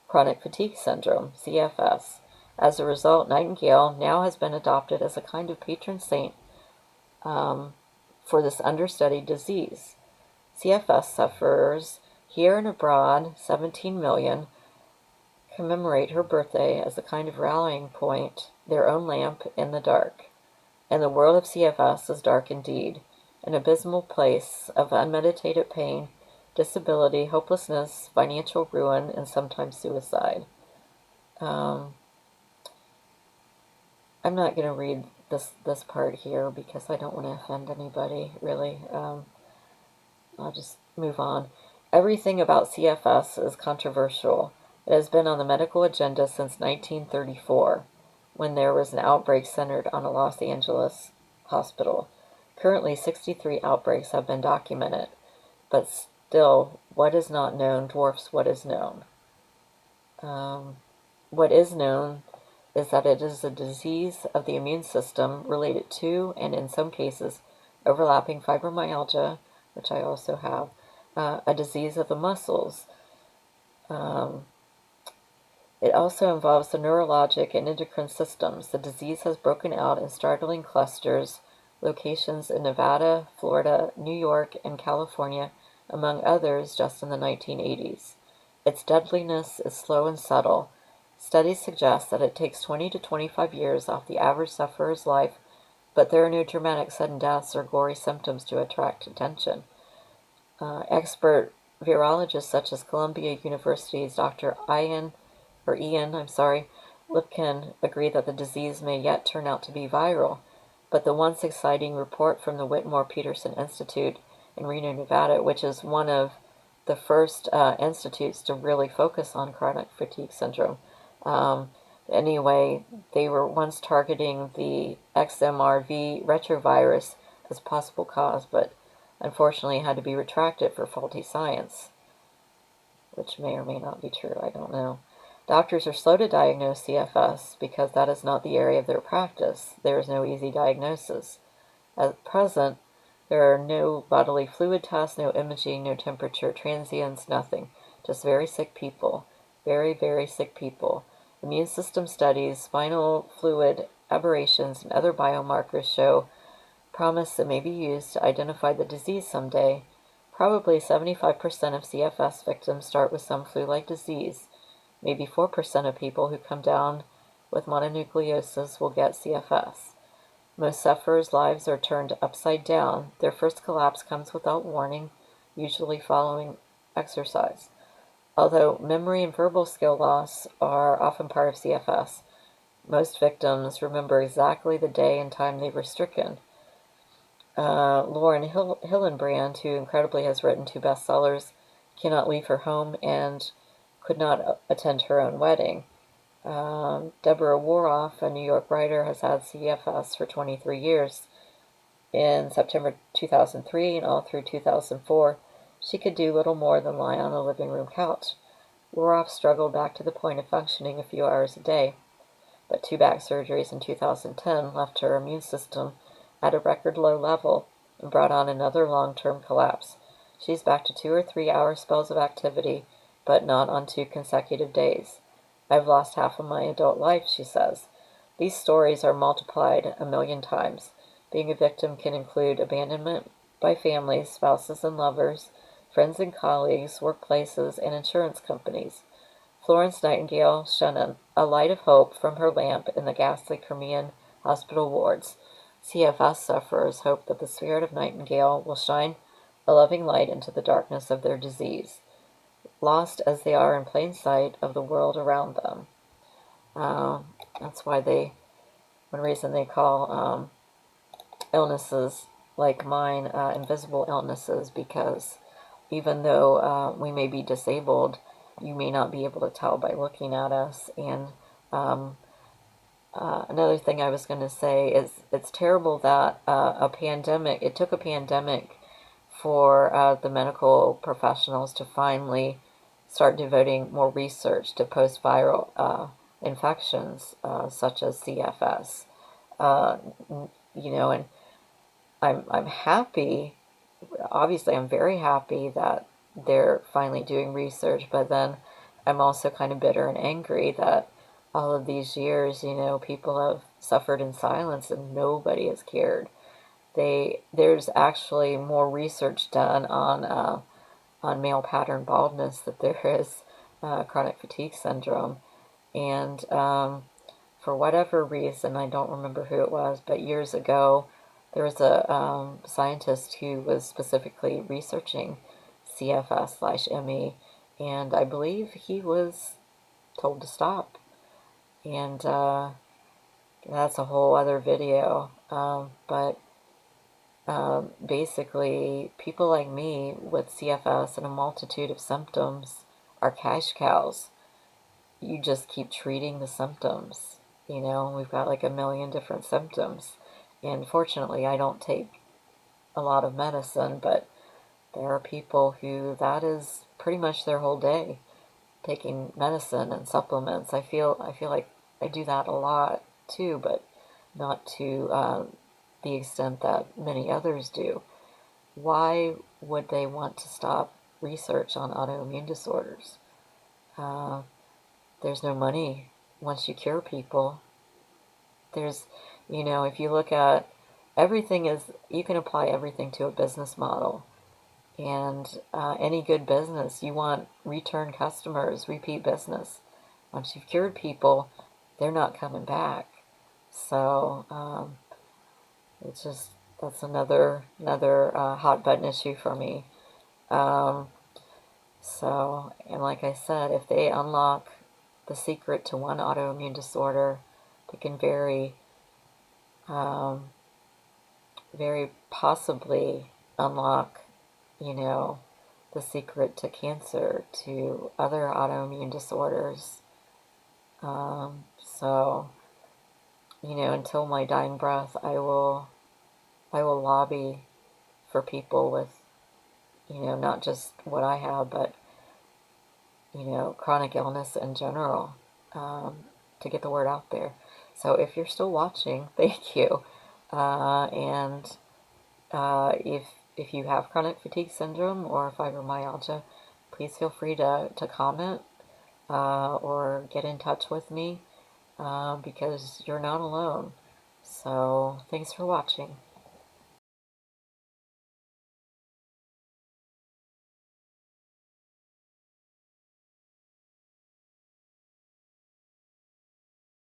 chronic fatigue syndrome, CFS. As a result, Nightingale now has been adopted as a kind of patron saint for this understudied disease. CFS sufferers here and abroad, 17 million, commemorate her birthday as a kind of rallying point, their own lamp in the dark. And the world of CFS is dark indeed, an abysmal place of unmeditated pain, disability, hopelessness, financial ruin, and sometimes suicide. I'm not going to read this part here because I don't want to offend anybody, really. I'll just move on. Everything about CFS is controversial. It has been on the medical agenda since 1934, when there was an outbreak centered on a Los Angeles hospital. Currently, 63 outbreaks have been documented, but still, what is not known dwarfs what is known. What is known is that it is a disease of the immune system related to, and in some cases, overlapping fibromyalgia, which I also have, a disease of the muscles. It also involves the neurologic and endocrine systems. The disease has broken out in startling clusters, locations in Nevada, Florida, New York, and California, among others, just in the 1980s. Its deadliness is slow and subtle. Studies suggest that it takes 20 to 25 years off the average sufferer's life, but there are no dramatic sudden deaths or gory symptoms to attract attention. Expert virologists such as Columbia University's Dr. Ian Lipkin agree that the disease may yet turn out to be viral, but the once exciting report from the Whitmore-Peterson Institute in Reno, Nevada, which is one of the first institutes to really focus on chronic fatigue syndrome. Anyway, they were once targeting the XMRV retrovirus as possible cause, but unfortunately had to be retracted for faulty science, which may or may not be true, I don't know. Doctors are slow to diagnose CFS because that is not the area of their practice. There is no easy diagnosis. At present, there are no bodily fluid tests, no imaging, no temperature transients, nothing. Just very sick people. Very, very sick people. Immune system studies, spinal fluid aberrations, and other biomarkers show promise that may be used to identify the disease someday. Probably 75% of CFS victims start with some flu-like disease. Maybe 4% of people who come down with mononucleosis will get CFS. Most sufferers' lives are turned upside down. Their first collapse comes without warning, usually following exercise. Although memory and verbal skill loss are often part of CFS, most victims remember exactly the day and time they were stricken. Lauren Hillenbrand, who incredibly has written 2 bestsellers, cannot leave her home and could not attend her own wedding. Deborah Woroff, a New York writer, has had CFS for 23 years. In September 2003 and all through 2004, she could do little more than lie on a living room couch. Woroff struggled back to the point of functioning a few hours a day, but 2 back surgeries in 2010 left her immune system at a record low level and brought on another long-term collapse. She's back to 2 or 3 hour spells of activity, but not on 2 consecutive days. I've lost half of my adult life, she says. These stories are multiplied a million times. Being a victim can include abandonment by families, spouses and lovers, friends and colleagues, workplaces, and insurance companies. Florence Nightingale shone a light of hope from her lamp in the ghastly Crimean hospital wards. CFS sufferers hope that the spirit of Nightingale will shine a loving light into the darkness of their disease, lost as they are in plain sight of the world around them. That's why one reason they call illnesses like mine invisible illnesses, because even though we may be disabled, you may not be able to tell by looking at us. And another thing I was going to say is it's terrible that it took a pandemic for the medical professionals to finally start devoting more research to post-viral infections such as CFS. And I'm happy. Obviously, I'm very happy that they're finally doing research, but then I'm also kind of bitter and angry that all of these years, people have suffered in silence and nobody has cared. There's actually more research done on male pattern baldness than there is chronic fatigue syndrome. And for whatever reason, I don't remember who it was, but years ago, there was a scientist who was specifically researching CFS/ME, and I believe he was told to stop. And that's a whole other video. But basically, people like me with CFS and a multitude of symptoms are cash cows. You just keep treating the symptoms. We've got like a million different symptoms. And fortunately, I don't take a lot of medicine, but there are people who that is pretty much their whole day, taking medicine and supplements. I feel like I do that a lot too, but not to the extent that many others do. Why would they want to stop research on autoimmune disorders? There's no money once you cure people. There's, if you look at everything you can apply everything to a business model. And any good business, you want return customers, repeat business. Once you've cured people, they're not coming back. So it's just, that's another hot button issue for me. And like I said, if they unlock the secret to one autoimmune disorder, they can very possibly unlock, the secret to cancer, to other autoimmune disorders. So, until my dying breath, I will lobby for people with, not just what I have, but, chronic illness in general, to get the word out there. So if you're still watching, thank you. And if you have chronic fatigue syndrome or fibromyalgia, please feel free to comment or get in touch with me because you're not alone. So thanks for watching.